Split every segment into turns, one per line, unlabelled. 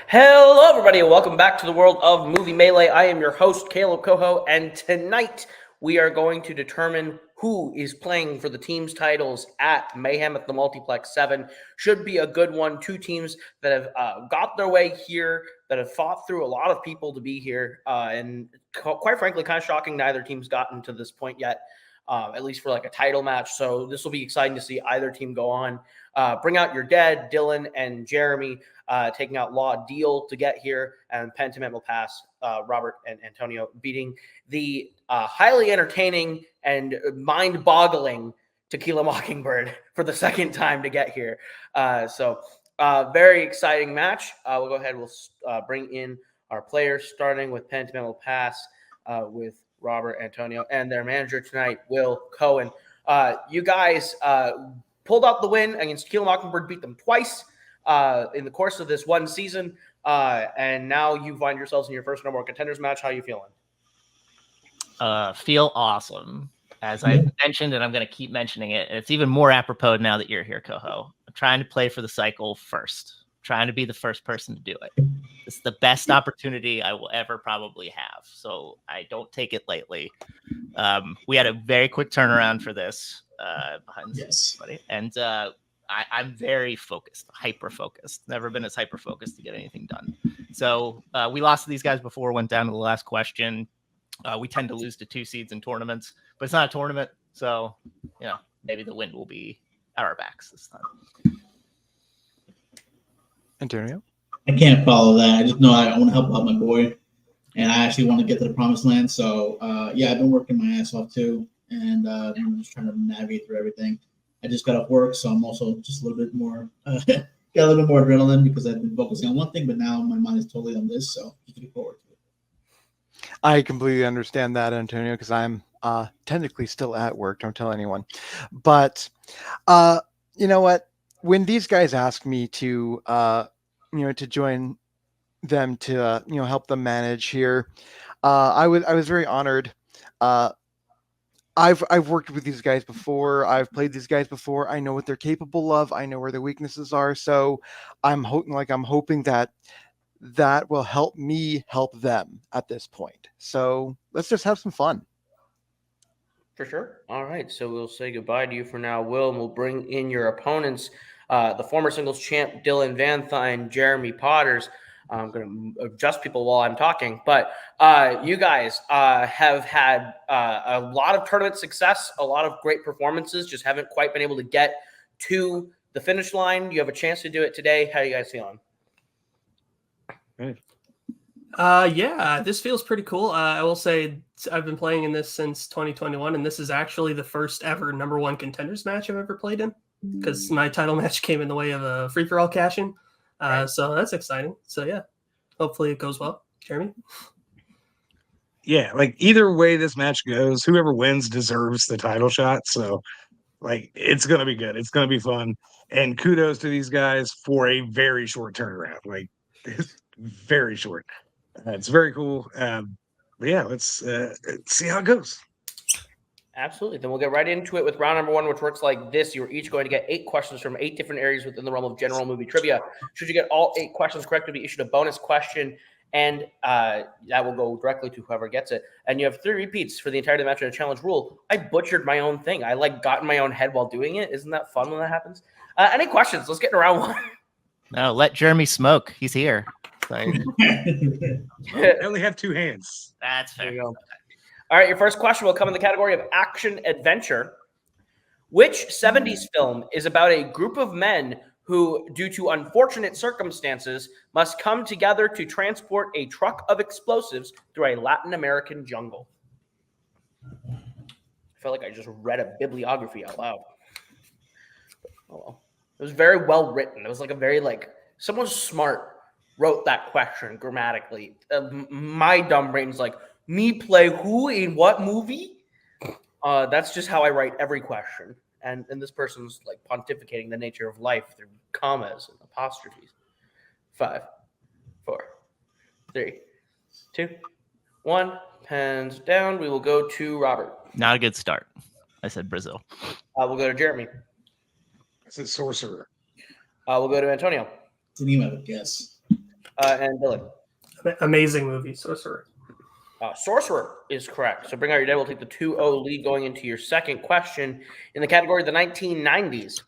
Hello, everybody, and welcome back to the world of Movie Melee. I am your host, Kaleb Koho, and tonight we are going to determine who is playing for the team's titles at Mayhem at the Multiplex 7. Should be a good one. Two teams that have got their way here, that have fought through a lot of people to be here, and quite frankly, kind of shocking neither team's gotten to this point yet. At least for like a title match. So this will be exciting to see either team go on. Bring out your dead, Dylan and Jeremy, taking out Law Deal to get here, and Penitent will pass Robert and Antonio, beating the highly entertaining and mind-boggling Tequila Mockingbird for the second time to get here. So very exciting match. We'll go ahead. We'll bring in our players, starting with Penitent will pass with Robert, Antonio, and their manager tonight, Will Cohen. You guys pulled out the win against Tequila Mockingbird, beat them twice in the course of this one season, and now you find yourselves in your first number one contenders match. How are you feeling?
Feel awesome, as I mentioned, and I'm going to keep mentioning it. And it's even more apropos now that you're here, Koho. I'm trying to play for the cycle first. Trying to be the first person to do it. It's the best opportunity I will ever probably have, so I don't take it lightly. We had a very quick turnaround for this behind the scenes, buddy, and I'm very focused, hyper focused. Never been as hyper focused to get anything done. So we lost to these guys before, went down to the last question. We tend to lose to 2 seeds in tournaments, but it's not a tournament, so maybe the win will be at our backs this time.
Antonio?
I can't follow that. I just know I want to help out my boy, and I actually want to get to the promised land. So, I've been working my ass off too, and I'm just trying to navigate through everything. I just got off work, so I'm also just a little bit more, got a little bit more adrenaline because I've been focusing on one thing, but now my mind is totally on this, so just looking forward to it.
I completely understand that, Antonio, because I'm technically still at work. Don't tell anyone. But you know what? When these guys ask me to, to join them to, help them manage here, I was very honored. I've worked with these guys before. I've played these guys before. I know what they're capable of. I know where their weaknesses are. So I'm hoping that will help me help them at this point. So let's just have some fun.
For sure. All right. So we'll say goodbye to you for now, Will, and we'll bring in your opponents, the former singles champ, Dylan Van Thine, Jeremy Potters. I'm going to adjust people while I'm talking, but you guys have had a lot of tournament success, a lot of great performances, just haven't quite been able to get to the finish line. You have a chance to do it today. How are you guys feeling?
This feels pretty cool. I will say I've been playing in this since 2021, and this is actually the first ever number one contenders match I've ever played in, because my title match came in the way of a free-for-all cash-in. So that's exciting. So yeah, hopefully it goes well. Jeremy?
Yeah, like either way this match goes, whoever wins deserves the title shot. So like it's gonna be good. It's gonna be fun. And kudos to these guys for a very short turnaround. Like it's very short. It's very cool. But yeah, let's see how it goes.
Absolutely. Then we'll get right into it with round number 1, which works like this. You're each going to get 8 questions from 8 different areas within the realm of general movie trivia. Should you get all 8 questions correct, you'll be issued a bonus question, and that will go directly to whoever gets it. And you have 3 repeats for the entirety of the match in a challenge rule. I butchered my own thing. I got in my own head while doing it. Isn't that fun when that happens? Any questions? Let's get into round 1.
No, let Jeremy smoke. He's here.
I only have 2 hands.
That's fair.
There you go. All right, your first question will come in the category of action adventure. Which 70s film is about a group of men who, due to unfortunate circumstances, must come together to transport a truck of explosives through a Latin American jungle? I feel like I just read a bibliography out loud. Oh well. It was very well written. It was like a very someone smart wrote that question grammatically. My dumb brain's like, me play who in what movie? That's just how I write every question. And this person's pontificating the nature of life through commas and apostrophes. 5, 4, 3, 2, 1. Pens down. We will go to Robert.
Not a good start. I said Brazil.
We'll go to Jeremy.
I said sorcerer.
We'll go to Antonio.
Enigma, I would guess.
And Dylan.
Amazing movie, Sorcerer.
Sorcerer is correct. So bring out your dead. We'll take the 2-0 lead going into your second question in the category of the 1990s.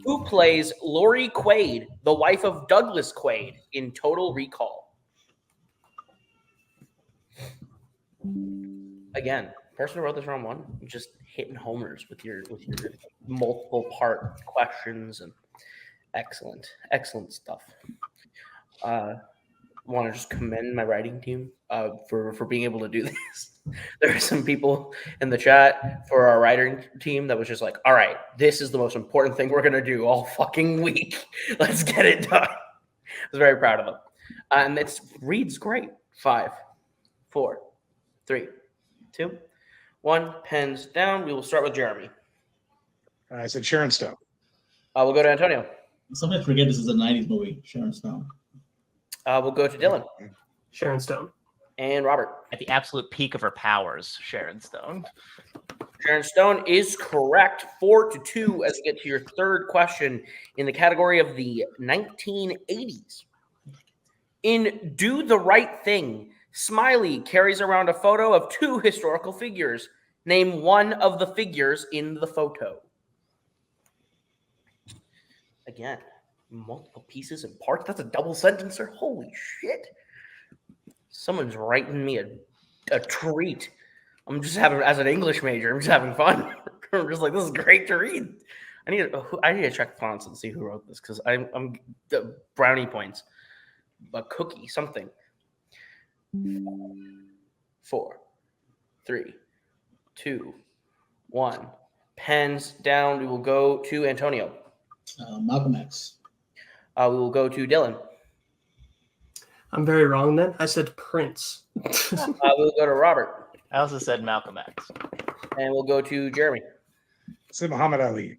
Who plays Lori Quaid, the wife of Douglas Quaid, in Total Recall? Again, person who wrote this round one, just hitting homers with your multiple part questions and excellent stuff. Want to just commend my writing team for being able to do this. There are some people in the chat for our writing team that was just like, all right, this is the most important thing we're going to do all fucking week. Let's get it done. I was very proud of them. And it reads great. 5, 4, 3, 2, 1. Pens down. We will start with Jeremy.
I said Sharon Stone.
We'll go to Antonio.
Sometimes forget this is a 90s movie, Sharon Stone.
We'll go to Dylan.
Sharon Stone.
And Robert.
At the absolute peak of her powers, Sharon Stone.
Sharon Stone is correct. 4-2 as we get to your third question in the category of the 1980s. In Do the Right Thing, Smiley carries around a photo of 2 historical figures. Name one of the figures in the photo. Again, multiple pieces and parts. That's a double sentencer. Holy shit. Someone's writing me a treat. I'm just having, as an English major, I'm just having fun. I'm just like, this is great to read. I need to check fonts and see who wrote this because I'm the brownie points. A cookie, something. 4, 3, 2, 1. Pens down. We will go to Antonio.
Malcolm X.
We will go to Dylan.
I'm very wrong then. I said Prince.
We'll go to Robert.
I also said Malcolm X.
And we'll go to Jeremy.
I said Muhammad Ali.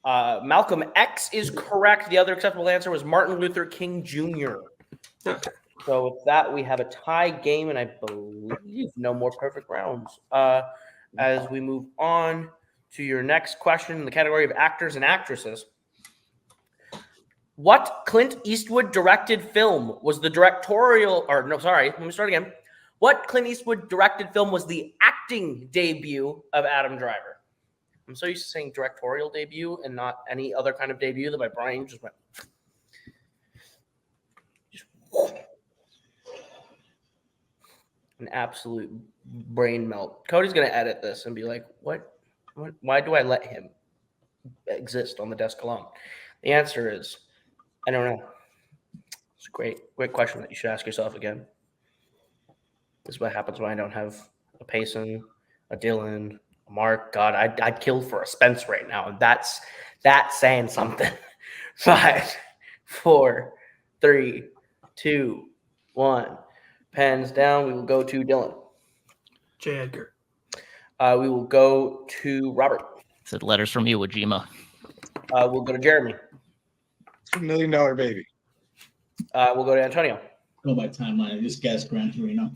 Malcolm X is correct. The other acceptable answer was Martin Luther King Jr.
Okay.
So with that, we have a tie game, and I believe no more perfect rounds. As we move on to your next question in the category of actors and actresses. What Clint Eastwood directed film was the directorial, or no, sorry, let me start again. What Clint Eastwood directed film was the acting debut of Adam Driver? I'm so used to saying directorial debut and not any other kind of debut that my brain just went. An absolute brain melt. Cody's going to edit this and be like, what? Why do I let him exist on the desk alone? The answer is, I don't know. It's a great question that you should ask yourself again. This is what happens when I don't have a Payson, a Dylan, a Mark. God, I'd kill for a Spence right now. And that's saying something. 5, 4, 3, 2, 1. Pens down. We will go to Dylan.
J. Edgar.
We will go to Robert.
Said Letters from Iwo Jima.
We'll go to Jeremy.
It's $1 Million Baby.
We'll go to Antonio.
Go by timeline. I just guessed Gran Torino.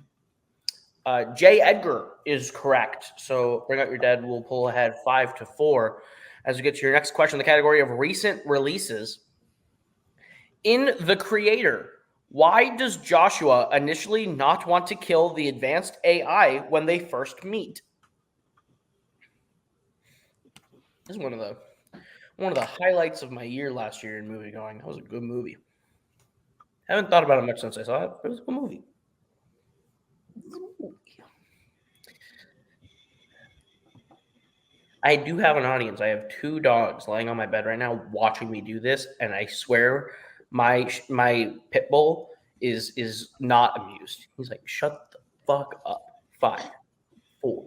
J. Edgar is correct. So bring out your dead. We'll pull ahead 5-4 as we get to your next question. The category of recent releases. In The Creator, why does Joshua initially not want to kill the advanced AI when they first meet? This is one of the highlights of my year last year in movie going. That was a good movie. Haven't thought about it much since I saw it. It was a good movie. I do have an audience. I have 2 dogs lying on my bed right now watching me do this, and I swear my pit bull is not amused. He's like, shut the fuck up. 5, 4,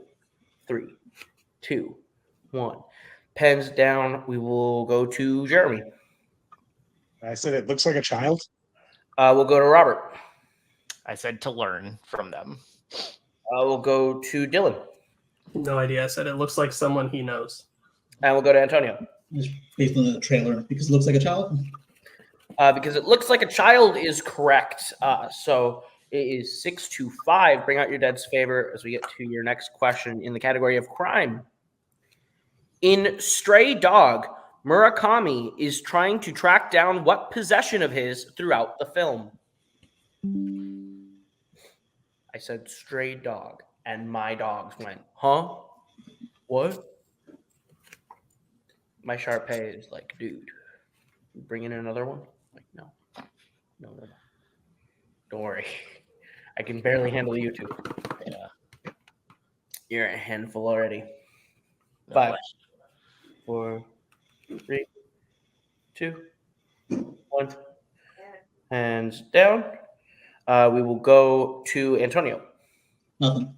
3, 2, 1. Pens down. We will go to Jeremy.
I said it looks like a child.
We'll go to Robert.
I said to learn from them.
We'll go to Dylan.
No idea. I said it looks like someone he knows.
And we'll go to Antonio.
Just based on the trailer, because it looks like a child.
Because it looks like a child is correct. So it is 6-5. Bring out your dead's favor as we get to your next question in the category of crime. In Stray Dog, Murakami is trying to track down what possession of his throughout the film? I said stray dog, and my dogs went, huh? What? My Sharpei is like, dude, bring in another one? Like, no. Don't worry. I can barely handle you two.
Yeah.
You're a handful already.
No
5,
way.
4, 3, 2, 1. Hands down. We will go to Antonio.
Nothing.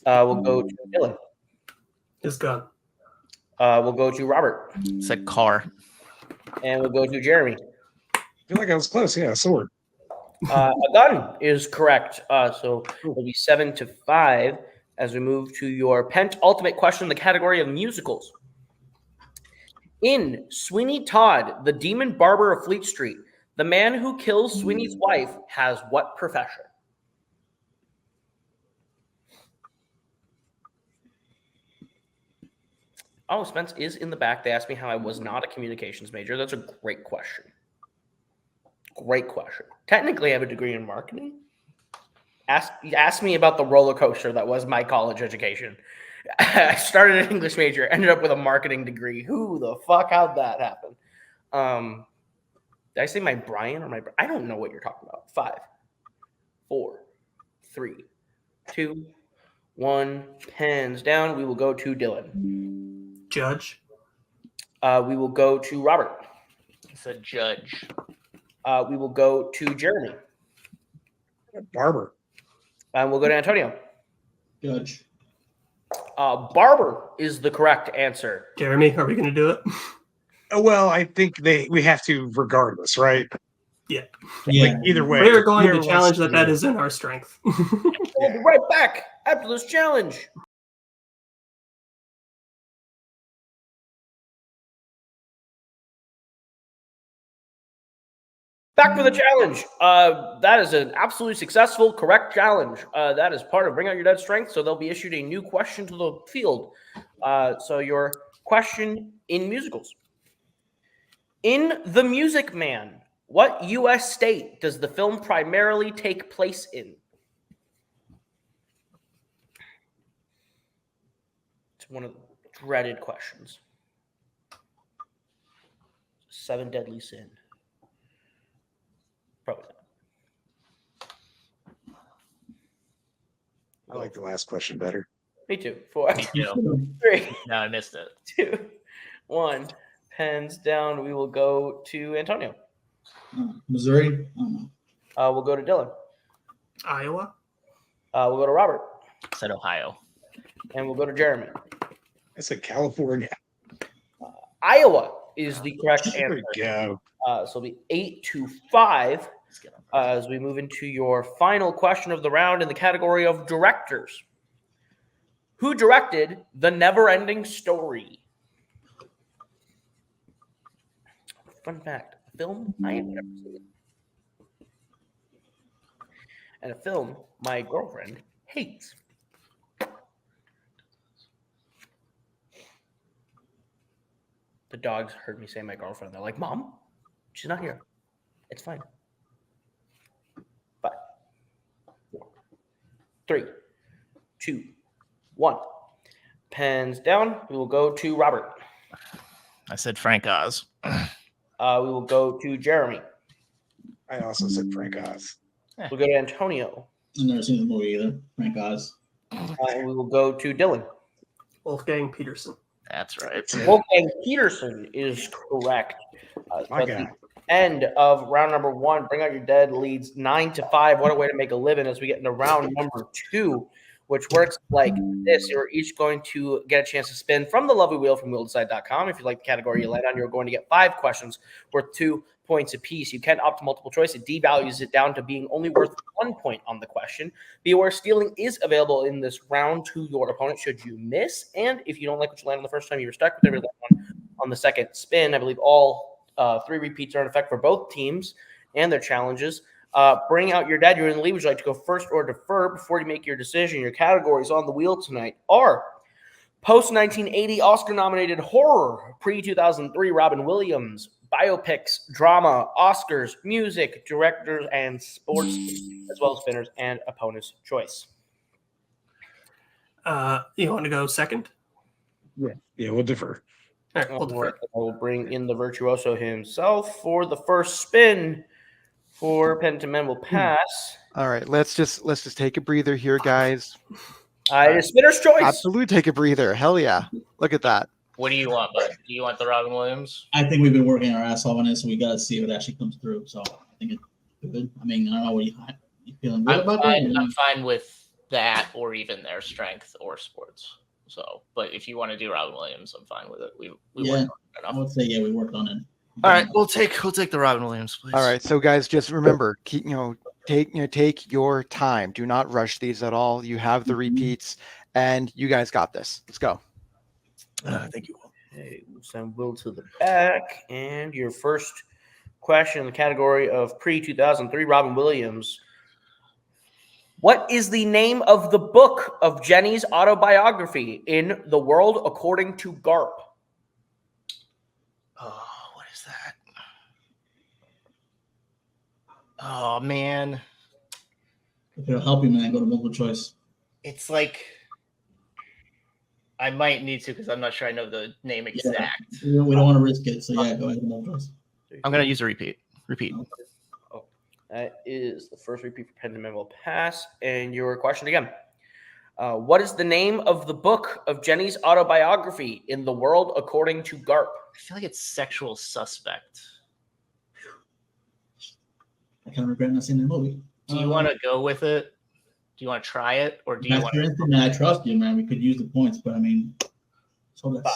We'll go to Dylan.
It's gone.
We'll go to Robert.
Said car.
And we'll go to Jeremy.
I feel like I was close. Yeah, sword.
A gun is correct. So it'll be 7-5 as we move to your penultimate question in the category of musicals. In Sweeney Todd, the Demon Barber of Fleet Street, the man who kills Sweeney's wife has what profession? Oh, Spence is in the back. They asked me how I was not a communications major. That's a great question. Great question. Technically, I have a degree in marketing. Ask me about the roller coaster that was my college education. I started an English major, ended up with a marketing degree. Who the fuck? How'd that happen? Did I say my Brian or my? I don't know what you're talking about. 5, 4, 3, 2, 1. Pens down. We will go to Dylan.
Judge.
We will go to Robert.
It's a judge.
We will go to Jeremy.
Barber.
And we'll go to Antonio.
Judge.
Barber is the correct answer.
Jeremy, are we going to do it?
Well, I think we have to regardless, right?
Yeah.
Yeah.
Like either way.
We are going
whoever
to challenge
wants
that
do it.
is in our strength.
We'll be right back after this challenge. Back for the challenge. That is an absolutely successful, correct challenge. That is part of Bring Out Your Dead Strength, so they'll be issued a new question to the field. So your question in musicals. In The Music Man, what U.S. state does the film primarily take place in? It's one of the dreaded questions. 7 deadly sin. Probably not.
I like the last question better.
Me too. 4,
Me too.
3,
No, I missed it.
2, 1. Pens down. We will go to Antonio.
Missouri? I don't know.
We'll go to Dylan.
Iowa.
We'll go to Robert.
Said Ohio.
And we'll go to Jeremy.
I said California.
Iowa is the correct
There
answer.
we go.
So it'll be 8-5 as we move into your final question of the round in the category of directors. Who directed The Never-Ending Story? Fun fact, a film I have never seen. And a film my girlfriend hates. The dogs heard me say my girlfriend. They're like, Mom, she's not here. It's fine. 5, 4, 3, 2, 1. Pens down. We will go to Robert.
I said Frank Oz.
We will go to Jeremy.
I also said Frank Oz.
We'll go to Antonio.
I've never seen the movie either. Frank Oz.
And we will go to Dylan.
Wolfgang Peterson.
That's right.
Wolfgang Peterson is correct.
My
At
guy.
the end of round number 1, Bring Out Your Dead leads 9-5. What a way to make a living as we get into round number 2, which works like this. You're each going to get a chance to spin from the lovely wheel from wheeldecide.com. If you like the category you land on, you're going to get 5 questions worth 2 points apiece. You can opt to multiple choice. It devalues it down to being only worth 1 point on the question. Be aware stealing is available in this round to your opponent should you miss. And if you don't like what you land on the first time, you're stuck with every one on the second spin. I believe all 3 repeats are in effect for both teams and their challenges. Bring Out Your Dead. You're in the lead. Would you like to go first or defer before you make your decision? Your categories on the wheel tonight are Post 1980 Oscar nominated horror, pre 2003 Robin Williams, biopics, drama, Oscars, music, directors, and sports, as well as spinners and opponent's choice.
You want to go second?
Yeah, we'll defer.
All right, we'll defer.
I will bring in the virtuoso himself for the first spin for Penitent will pass.
All right, let's just take a breather here, guys.
It is spinner's choice.
Absolutely, take a breather. Hell yeah! Look at that.
What do you want, bud? Do you want the Robin Williams?
I think we've been working our ass off on this, so we got to see if it actually comes through. So I think it's good. I mean, I don't know what you feeling good about it.
I'm fine with that, or even their strength or sports. So, but if you want to do Robin Williams, I'm fine with it. We worked on it
I
enough.
would say we worked on it.
All right, we'll take the Robin Williams, please.
All right, so guys, just remember, take your time. Do not rush these at all. You have the repeats, and you guys got this. Let's go.
Thank you.
Okay, we'll send Will to the back. And your first question in the category of pre-2003 Robin Williams. What is the name of the book of Jenny's autobiography, In the World According to Garp?
Oh, what is that? Oh, man.
If it'll help you, man, go to multiple choice.
It's like I might need to because I'm not sure I know the name exact.
We don't want to risk it, so yeah, go ahead and multiple choice.
I'm going to use a repeat. Repeat.
Oh, that is the first repeat for Penitent will pass. And your question again. What is the name of the book of Jenny's autobiography, In the World According to Garp?
I feel like it's Sexual Suspect.
I kind of regret not seeing the movie.
Do you want to go with it? Do you want to try it, or do you
That's
want
your instinct, man. I trust you, man. We could use the points, but I mean, so that's
5,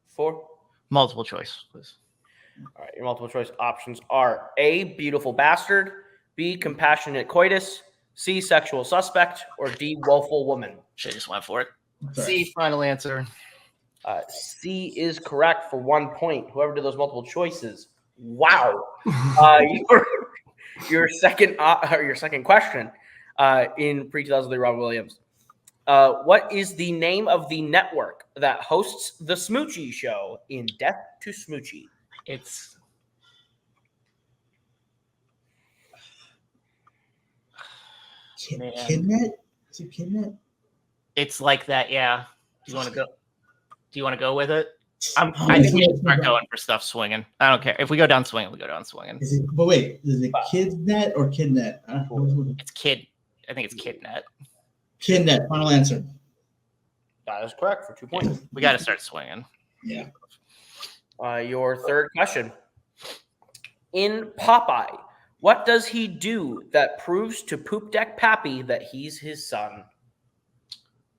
4.
multiple choice, please?
All right, your multiple choice options are A, beautiful bastard, B, compassionate coitus, C, sexual suspect, or D, woeful woman.
Should have just went for it.
sorry.
C, final answer.
C is correct for 1 point. Whoever did those multiple choices, wow. Your second question in pre-2003 Robin Williams. What is the name of the network that hosts the Smoochie Show in Death to Smoochie?
It's Man.
Kidnet? Is it Kidnet?
it's like that, yeah. Do you want to go? Do you want to go with it? I think we should start going for stuff swinging. I don't care if we go down swinging. We go down swinging.
Is it? But wait, is it Kidnet or Kidnet?
It's kid. I think it's Kidnet.
Kidnet. Final answer.
That is correct for 2 points.
We got to start swinging.
Yeah.
Your third question. In Popeye, what does he do that proves to Poop Deck Pappy that he's his son?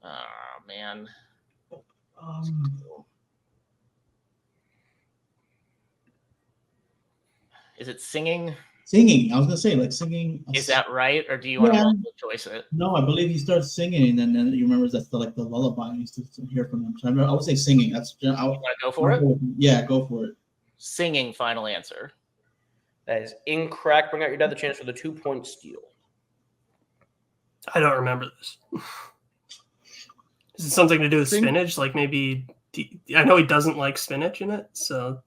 Oh man. Is it singing?
Singing. I was gonna say like singing.
Is that right, or do you want to multiple choice it?
No, I believe he starts singing, and then he remembers that's the lullaby. I used to hear from him. So I would say singing. That's.
You want to go for it?
Yeah, go for it.
Singing. Final answer.
That is incorrect. Bring out your other chance for the 2-point steal.
I don't remember this. Is it something to do with spinach? Like maybe I know he doesn't like spinach in it, so.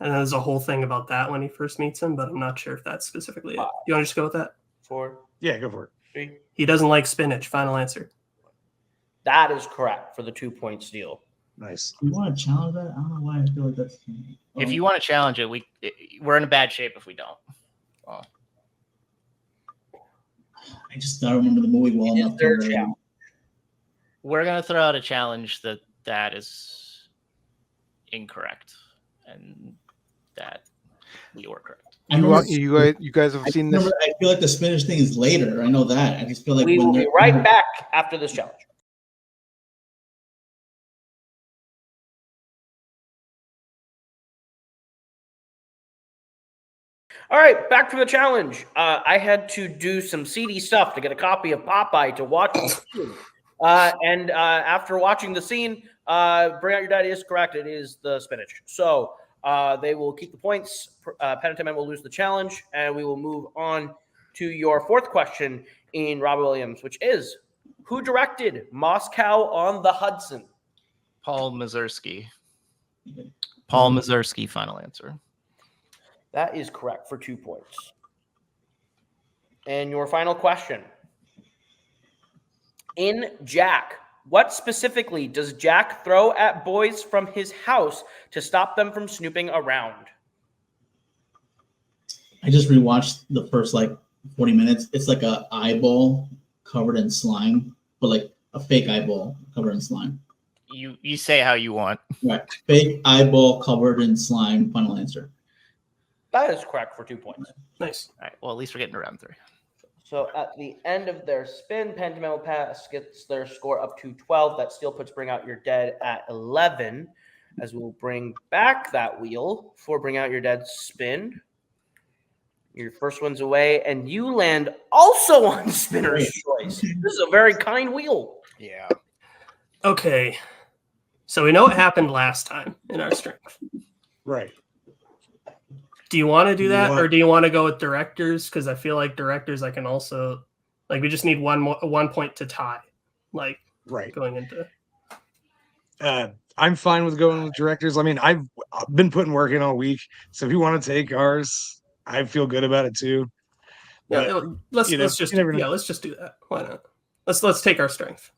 And there's a whole thing about that when he first meets him, but I'm not sure if that's specifically it. You want to just go with that?
4,
Yeah, go for it.
3.
He doesn't like spinach. Final answer.
That is correct for the 2-point steal.
Nice.
You want to challenge that? I don't know why I feel like that's.
If you want to challenge it, we're in a bad shape if we don't.
I just don't remember the movie well enough.
We're gonna throw out a challenge that is incorrect, and that you were correct.
You guys have seen this?
I feel like the spinach thing is later. I know that. I just feel like
We will be right back after this challenge. All right, back from the challenge. I had to do some seedy stuff to get a copy of Popeye to watch the scene. And after watching the scene, Bring Out Your Daddy is correct. It is the spinach. So they will keep the points. Penitent will lose the challenge, and we will move on to your fourth question in Robin Williams, which is, Who directed Moscow on the Hudson?
Paul Mazursky. Paul Mazursky, final answer.
That is correct for 2 points. And your final question. In Jack, what specifically does Jack throw at boys from his house to stop them from snooping around?
I just rewatched the first 40 minutes. It's like a eyeball covered in slime, but like a fake eyeball covered in slime.
You say how you want.
Right. Fake eyeball covered in slime. Final answer.
That is correct for 2 points.
Nice.
All right. Well, at least we're getting to round 3.
So at the end of their spin, Penitent Pass gets their score up to 12. That still puts Bring Out Your Dead at 11. As we'll bring back that wheel for Bring Out Your Dead spin. Your first one's away, and you land also on Spinner's Choice. This is a very kind wheel.
Yeah.
Okay. So we know what happened last time in our strength.
Right.
Do you want to do that, or do you want to go with directors? Because I feel like directors, I can also we just need 1 point to tie.
Right.
Going into.
I'm fine with going with directors. I mean, I've been putting work in all week, so if you want to take ours, I feel good about it too.
Yeah,
But,
let's just do that. Why not? Let's take our strength.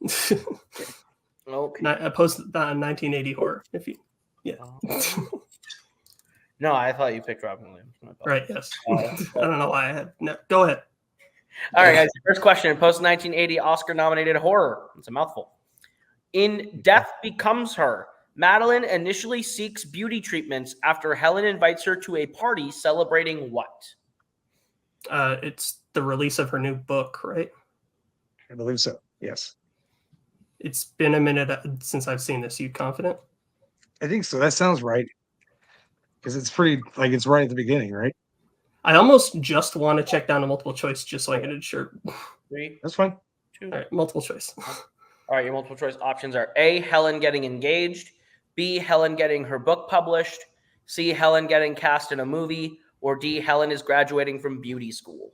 Okay.
Post 1980 horror. If you, yeah.
No, I thought you picked Robin Williams.
Right. Yes. I don't know why I had. No, go ahead.
All right, guys. First question: post 1980 Oscar-nominated horror. It's a mouthful. In Death Becomes Her, Madeline initially seeks beauty treatments after Helen invites her to a party celebrating what?
It's the release of her new book, right?
I believe so. Yes.
It's been a minute since I've seen this. You confident?
I think so. That sounds right. Because it's pretty, it's right at the beginning, right?
I almost just want to check down a multiple choice just so I can ensure.
3,
That's fine.
2.
All right, multiple choice.
All right, your multiple choice options are A, Helen getting engaged, B, Helen getting her book published, C, Helen getting cast in a movie, or D, Helen is graduating from beauty school.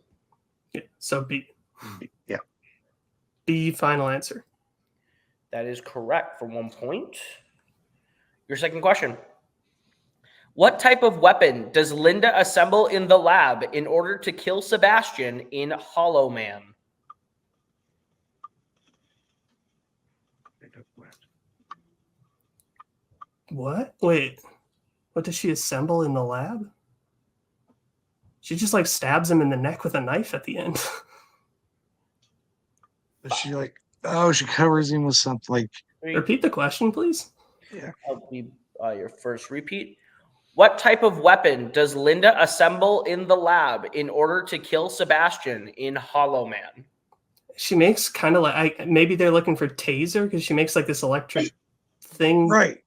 Yeah, so B.
Yeah.
B, final answer.
That is correct for 1 point. Your second question. What type of weapon does Linda assemble in the lab in order to kill Sebastian in Hollow Man?
What? Wait. What does she assemble in the lab? She just stabs him in the neck with a knife at the end.
Is she she covers him with something
Repeat the question, please.
yeah.
That'll be your first repeat. What type of weapon does Linda assemble in the lab in order to kill Sebastian in Hollow Man?
She makes kind of maybe they're looking for taser because she makes this electric thing.
Right.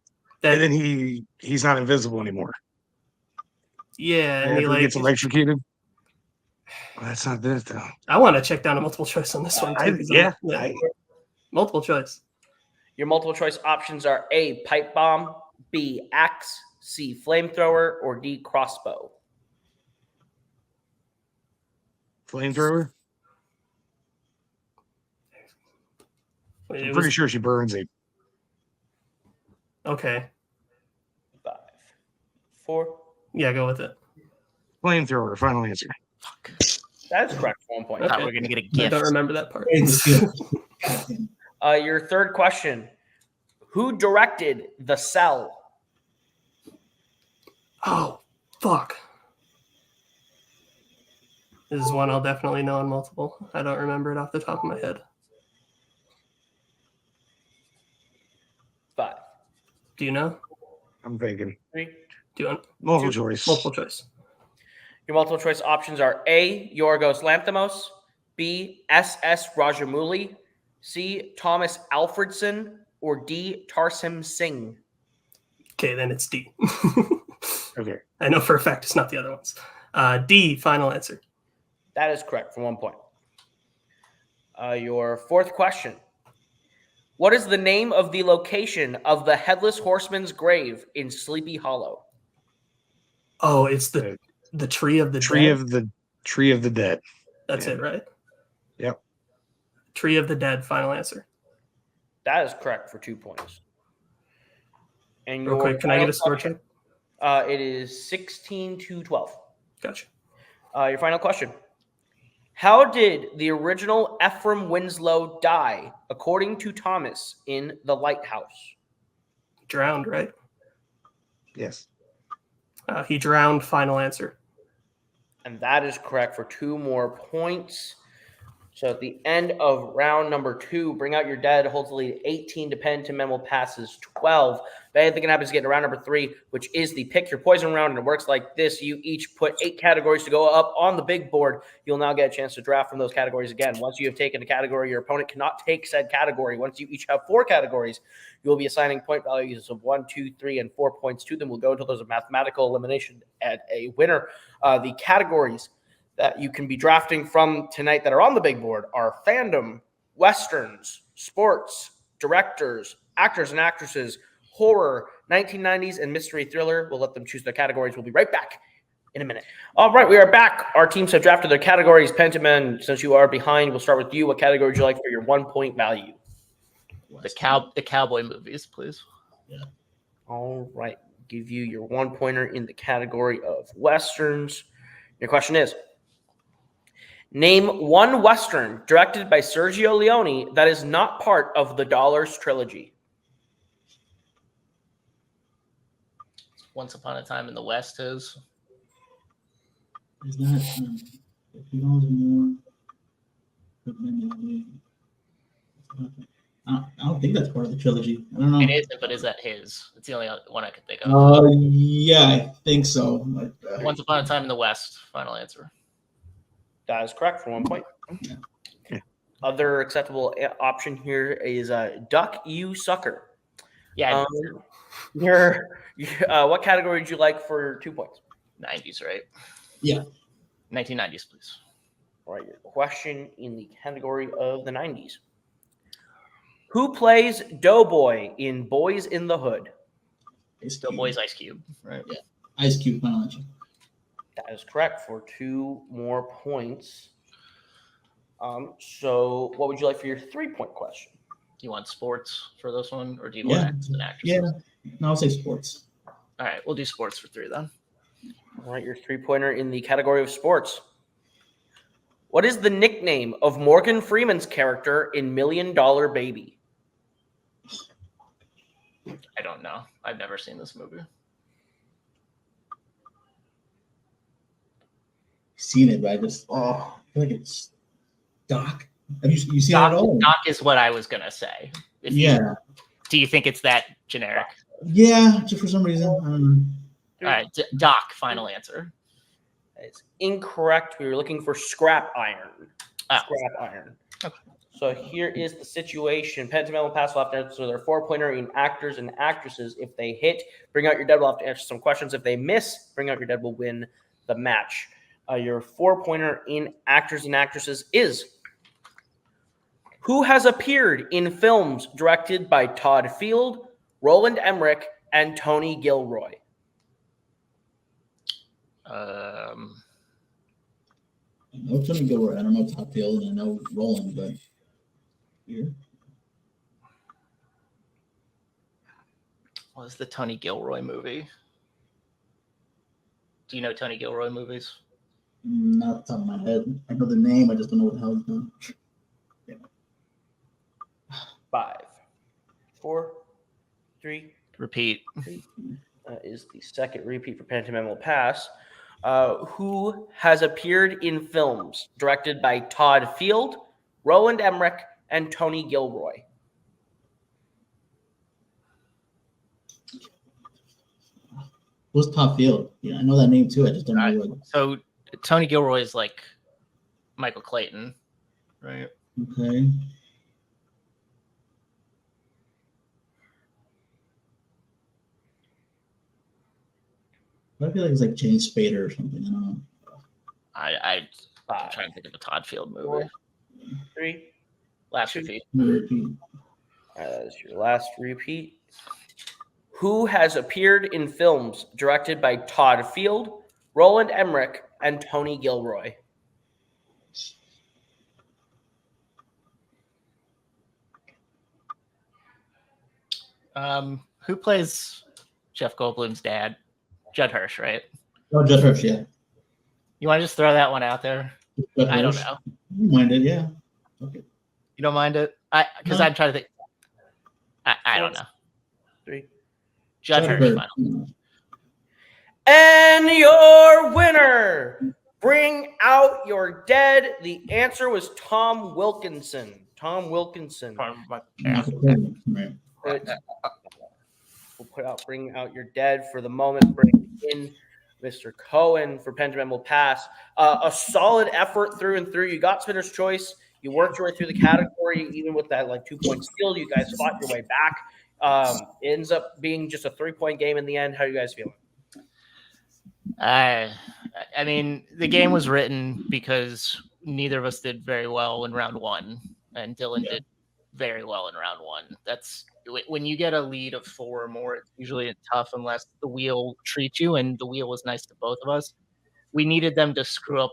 That,
And then he's not invisible anymore.
yeah,
And
and
he gets electrocuted. Well, that's not it though.
I want to check down a multiple choice on this one too. Multiple choice.
Your multiple choice options are A, pipe bomb, B, axe, C, flamethrower, or D, crossbow.
Flamethrower?
Wait,
I'm pretty sure she burns it.
Okay.
5, 4.
Yeah, go with it.
Flamethrower, final answer.
Fuck.
That's correct for 1 point.
I thought we were going to get a
I
gift.
don't remember that part.
Your third question. Who directed The Cell?
Oh, fuck. This is one I'll definitely know on multiple. I don't remember it off the top of my head.
5,
Do you know?
I'm thinking.
3.
Do you want
Multiple choice.
multiple choice?
Your multiple choice options are A, Yorgos Lanthimos, B, S.S. Rajamouli, C, Thomas Alfredson, or D, Tarsim Singh.
Okay, then it's D.
Okay.
I know for a fact it's not the other ones. D, final answer.
That is correct for 1 point. Your fourth question. What is the name of the location of the Headless Horseman's grave in Sleepy Hollow?
Oh, it's the Tree of the
Tree
Dead.
of the Tree of the Dead.
That's it, right?
Yep.
Tree of the Dead, final answer.
That is correct for 2 points. And
Real
your
quick, can I get a
final
score
question-
check?
It is 16-12.
Gotcha.
Your final question. How did the original Ephraim Winslow die, according to Thomas, in The Lighthouse?
Drowned, right?
Yes.
He drowned, final answer.
And that is correct for 2 more points. So at the end of round number 2, Bring Out Your Dead holds the lead 18 to Penitent Men will passes 12. But anything can happen is get to round number 3, which is the Pick Your Poison round. And it works like this. You each put 8 categories to go up on the big board. You'll now get a chance to draft from those categories again. Once you have taken a category, your opponent cannot take said category. Once you each have 4 categories, you will be assigning point values of 1, 2, 3, and 4 points to them. We'll go until there's a mathematical elimination at a winner. The categories that you can be drafting from tonight that are on the big board are fandom, westerns, sports, directors, actors and actresses, horror, 1990s, and mystery thriller. We'll let them choose their categories. We'll be right back in a minute. All right, we are back. Our teams have drafted their categories. Penitent Men, since you are behind, we'll start with you. What category would you like for your 1 point value?
The cowboy movies, please.
All right, give you your 1 pointer in the category of westerns. Your question is, name one Western directed by Sergio Leone that is not part of the Dollars trilogy.
Once Upon a Time in the West is.
Is that $50 more? I don't think that's part of the trilogy. I don't know.
It isn't, but is that his? It's the only one I could think of.
Yeah, I think so.
Once Upon a Time in the West, final answer.
That is correct for 1 point.
Yeah.
Other acceptable option here is Duck You Sucker.
Yeah,
What category would you like for 2 points?
90s, right?
Yeah.
1990s, please.
All right, your question in the category of the 90s. Who plays Doughboy in Boys in the Hood?
Still Boys Ice Cube, right?
Yeah. Ice Cube, final answer.
That is correct for 2 more points. So what would you like for your 3-point question?
Do you want sports for this one, or do you want actors and actresses?
Yeah. No, I'll say sports.
All right, we'll do sports for 3 then.
All right, your 3-pointer in the category of sports. What is the nickname of Morgan Freeman's character in $1 Million Baby?
I don't know. I've never seen this movie.
Seen it, but I feel like it's Doc. Have you seen it at all?
Doc is what I was gonna say. Do you think it's that generic?
Yeah, just for some reason. I don't know.
All right, Doc, final answer.
It's incorrect. We were looking for Scrap Iron.
Oh.
Scrap Iron.
Okay.
So here is the situation. Penitent Men will pass will have to answer their 4-pointer in actors and actresses. If they hit, Bring Out Your Dead will have to answer some questions. If they miss, Bring Out Your Dead will win the match. Your 4-pointer in actors and actresses is, who has appeared in films directed by Todd Field, Roland Emmerich, and Tony Gilroy?
I know Tony Gilroy. I don't know Top Field, and I know Roland, but here.
What was the Tony Gilroy movie? Do you know Tony Gilroy movies?
Not off the top of my head. I know the name. I just don't know what the hell it's done.
5, 4, 3.
Repeat.
Is the second repeat for Penitent Men will pass. Who has appeared in films directed by Todd Field, Roland Emmerich, and Tony Gilroy?
What's Top Field? Yeah, I know that name too. I just don't know what.
So Tony Gilroy is like Michael Clayton, right?
Okay. I feel like it's like James Spader or something. I don't know.
I'm
5,
trying to think of a Todd Field movie.
4, 3.
Last
2.
repeat.
That is your last repeat. Who has appeared in films directed by Todd Field, Roland Emmerich, and Tony Gilroy?
Who plays Jeff Goldblum's dad? Judd Hirsch, right?
Oh, Judd Hirsch, yeah.
You want to just throw that one out there?
Judd
I don't
Hirsch.
know.
You mind it, yeah. Okay.
You don't mind it? Because
No.
I'm trying to think. I don't know.
3.
Judd Hirsch.
Hirsch.
Final.
And your winner, bring out your dead. The answer was Tom Wilkinson. Tom Wilkinson.
Right.
We'll put out bring out your dead for the moment. Bring in Mr. Cohen for Penitent will pass. A solid effort through and through. You got Spinner's Choice. You worked your way through the category, even with that 2-point steal. You guys fought your way back. It ends up being just a 3-point game in the end. How are you guys feeling?
I mean, the game was written because neither of us did very well in round 1, and Dylan did very well in round 1. That's when you get a lead of 4 or more, it's usually tough unless the wheel treats you, and the wheel was nice to both of us. We needed them to screw up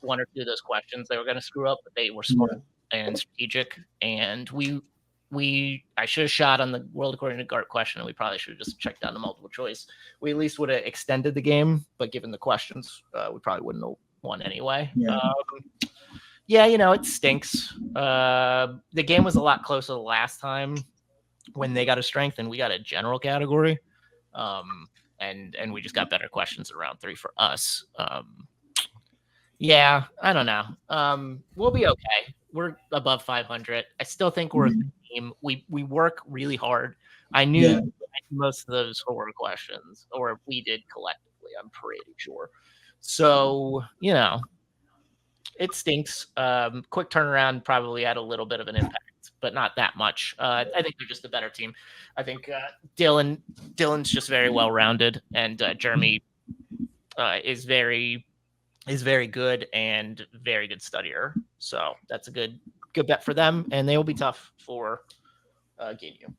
1 or 2 of those questions they were going to screw up, but they were smart and strategic. And I should have shot on the world according to Gart question, and we probably should have just checked down the multiple choice. We at least would have extended the game, but given the questions, we probably wouldn't have won anyway.
Yeah.
It stinks. The game was a lot closer the last time when they got a strength and we got a general category. And we just got better questions in round 3 for us. I don't know. We'll be okay. We're above 500. I still think we're a good team. We work really hard. I knew most of those horror questions, or we did collectively, I'm pretty sure. So, it stinks. Quick turnaround probably had a little bit of an impact, but not that much. I think they're just a better team. I think Dylan's just very well-rounded, and Jeremy is very good and very good studier. So that's a good bet for them, and they will be tough for GameU.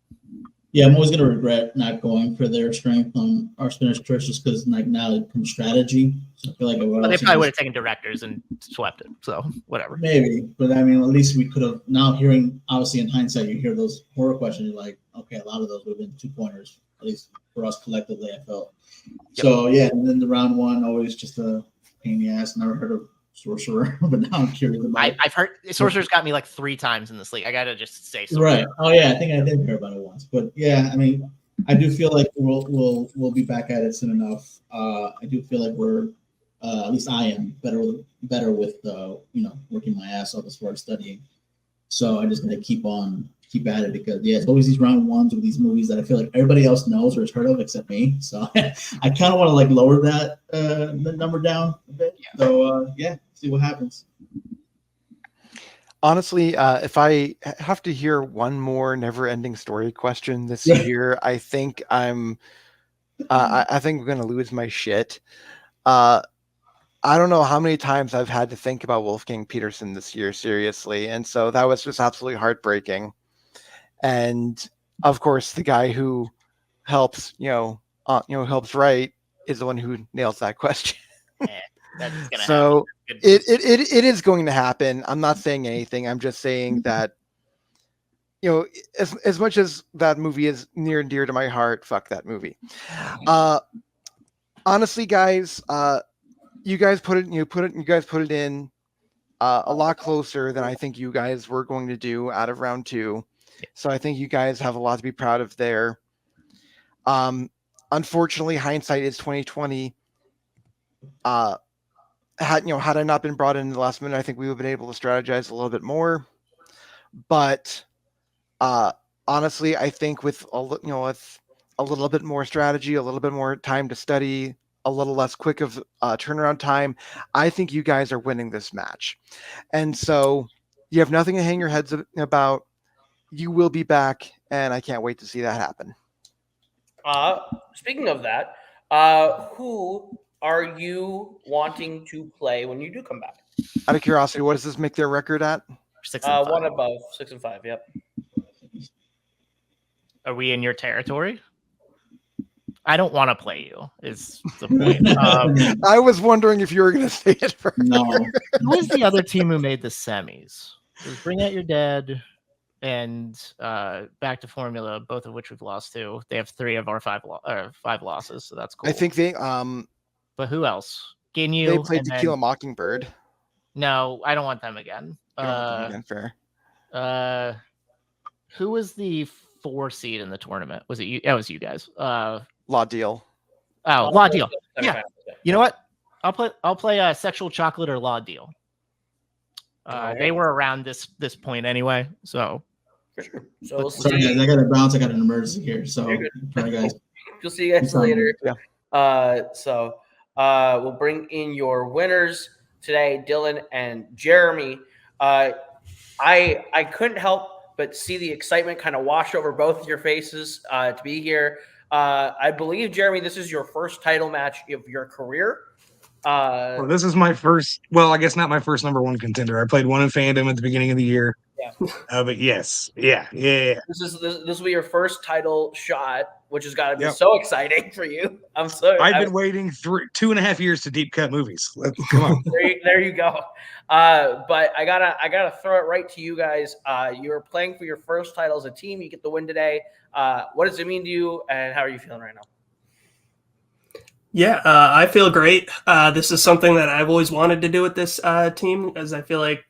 Yeah, I'm always gonna regret not going for their strength on our Spinner's Choice just because now it comes strategy. So I feel like
They probably would have taken directors and swept it. So whatever.
Maybe, but I mean, at least we could have. Now hearing, obviously, in hindsight, you hear those horror questions. You're like, okay, a lot of those would have been 2-pointers, at least for us collectively. I felt.
Yep.
So yeah, and then the round 1 always just a pain in the ass. Never heard of Sorcerer, but now I'm curious about it.
I've heard Sorcerer's got me 3 times in this league. I gotta just say so.
Right. Oh yeah, I think I did hear about it once. But yeah, I mean, I do feel like we'll be back at it soon enough. I do feel like we're at least I am better with working my ass off as far as studying. So I just gotta keep at it because it's always these round 1s with these movies that I feel like everybody else knows or has heard of except me. So I kind of want to lower that the number down a bit. Yeah. So see what happens.
Honestly, if I have to hear one more never-ending story question this year, I think I think I'm gonna lose my shit. I don't know how many times I've had to think about Wolfgang Peterson this year, seriously, and so that was just absolutely heartbreaking. And of course, the guy who helps, helps write is the one who nails that question.
That's gonna
so
happen.
It is going to happen. I'm not saying anything. I'm just saying that, as much as that movie is near and dear to my heart, fuck that movie. Honestly, guys, you guys put it in a lot closer than I think you guys were going to do out of round 2. So I think you guys have a lot to be proud of there. Unfortunately, hindsight is 2020. Had I not been brought in the last minute, I think we would have been able to strategize a little bit more. But honestly, I think with a little bit more strategy, a little bit more time to study, a little less quick of turnaround time, I think you guys are winning this match. And so you have nothing to hang your heads about. You will be back, and I can't wait to see that happen.
Speaking of that, who are you wanting to play when you do come back?
Out of curiosity, what does this make their record at?
6 and 5.
1 above, 6 and 5. Yep.
Are we in your territory? I don't want to play you. Is the point?
I was wondering if you were going to say it first.
No.
Who was the other team who made the semis? It was Bring Out Your Dead. and back to Formula, both of which we've lost to. They have 3 of our 5 losses, so that's cool.
I think they
But who else? Ginyu.
they played
and
Tequila
then-
Mockingbird.
No, I don't want them again.
You don't want them again, fair.
Who was the 4 seed in the tournament? Was it you? That was you guys.
Law Deal.
Oh, Law Deal. Yeah. You know what? I'll play Sexual Chocolate or Law Deal. They were around this point anyway, so
For sure. So we'll
Sorry,
see.
guys, I got to bounce. I got an emergency here. So,
You're
sorry, guys.
We'll see you guys
No problem.
later. So we'll bring in your winners today, Dylan and Jeremy. I couldn't help but see the excitement kind of wash over both of your faces to be here. I believe, Jeremy, this is your first title match of your career.
Well, this is my first. Well, I guess not my first number 1 contender. I played one in Fandom at the beginning of the year.
Yeah.
But yes, yeah.
This will be your first title shot, which has got to be
Yep.
so exciting for you. I'm so.
I've been waiting 2.5 years to deep cut movies. Come on.
There you go. But I gotta throw it right to you guys. You're playing for your first title as a team. You get the win today. What does it mean to you, and how are you feeling right now?
Yeah, I feel great. This is something that I've always wanted to do with this team, as I feel like,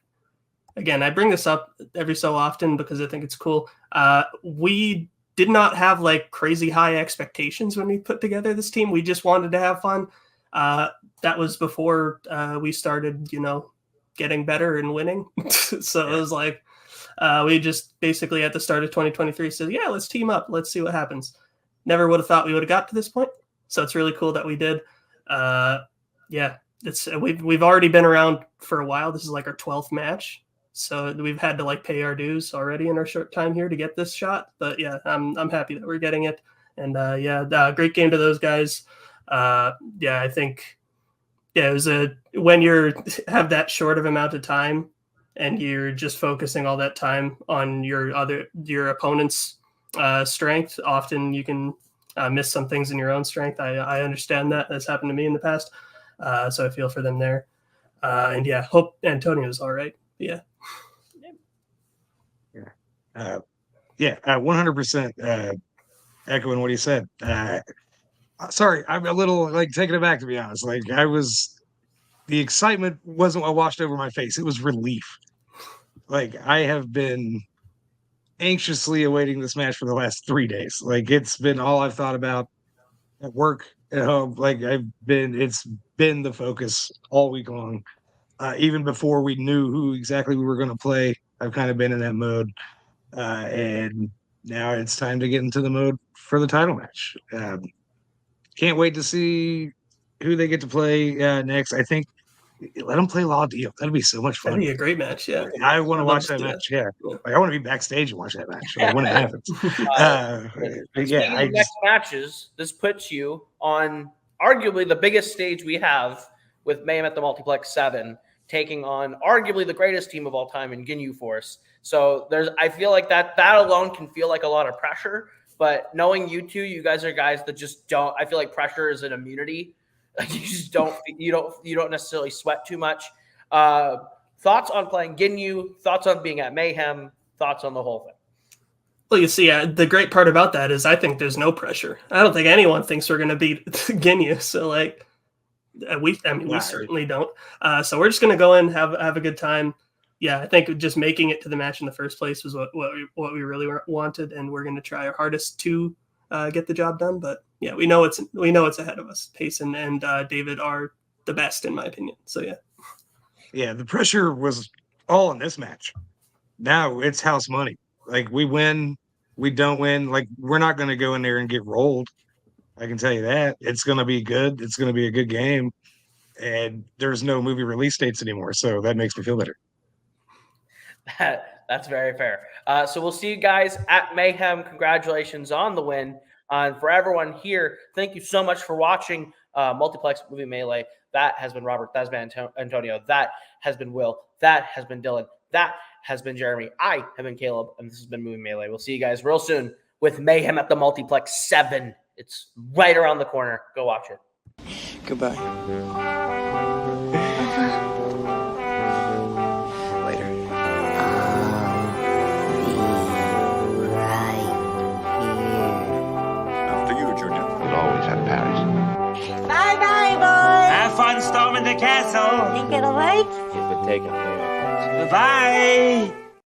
again, I bring this up every so often because I think it's cool. We did not have like crazy high expectations when we put together this team. We just wanted to have fun. That was before we started, getting better and winning. So it was like we just basically at the start of 2023 said, yeah, let's team up. Let's see what happens. Never would have thought we would have got to this point. So it's really cool that we did. Yeah, we've already been around for a while. This is like our 12th match. So we've had to like pay our dues already in our short time here to get this shot. But yeah, I'm happy that we're getting it. And great game to those guys. I think it was when you're have that short of amount of time and you're just focusing all that time on your opponent's strength, often you can miss some things in your own strength. I understand that. That's happened to me in the past. So I feel for them there. And yeah, hope Antonio's all right. Yeah.
100% echoing what he said. Sorry, I'm a little taken aback, to be honest. The excitement wasn't what washed over my face. It was relief. I have been anxiously awaiting this match for the last 3 days. It's been all I've thought about at work, at home. It's been the focus all week long. Even before we knew who exactly we were going to play, I've kind of been in that mode. And now it's time to get into the mode for the title match. Can't wait to see who they get to play next. I think let them play Law Deal. That'd be so much fun.
That'd be a great match. Yeah.
I want to watch that
do
match. Yeah. I want to be backstage and watch that match when it happens.
Speaking of next matches, this puts you on arguably the biggest stage we have with Mayhem at the Multiplex 7, taking on arguably the greatest team of all time in Ginyu Force. So I feel like that alone can feel like a lot of pressure. But knowing you two, you guys are guys that just don't. I feel like pressure is an immunity. You just don't. You don't necessarily sweat too much. Thoughts on playing Ginyu? Thoughts on being at Mayhem? Thoughts on the whole thing?
Well, you see, the great part about that is I think there's no pressure. I don't think anyone thinks we're going to beat Ginyu. So we certainly don't. So we're just going to go in, have a good time. Yeah, I think just making it to the match in the first place was what we really wanted, and we're going to try our hardest to get the job done. But yeah, we know it's ahead of us. Payson and David are the best, in my opinion. So yeah.
Yeah, the pressure was all in this match. Now it's house money. We win, we don't win. We're not going to go in there and get rolled. I can tell you that. It's going to be good. It's going to be a good game. And there's no movie release dates anymore, so that makes me feel better.
That's very fair. So we'll see you guys at Mayhem. Congratulations on the win. And for everyone here, thank you so much for watching Multiplex Movie Melee. That has been Robert. That's been Antonio. That has been Will. That has been Dylan. That has been Jeremy. I have been Caleb, and this has been Movie Melee. We'll see you guys real soon with Mayhem at the Multiplex 7. It's right around the corner. Go watch it.
Goodbye. Later. out of Paris.
Bye-bye, boys.
Have fun storming the castle.
Think it'll work?
It would take a fair.
Bye.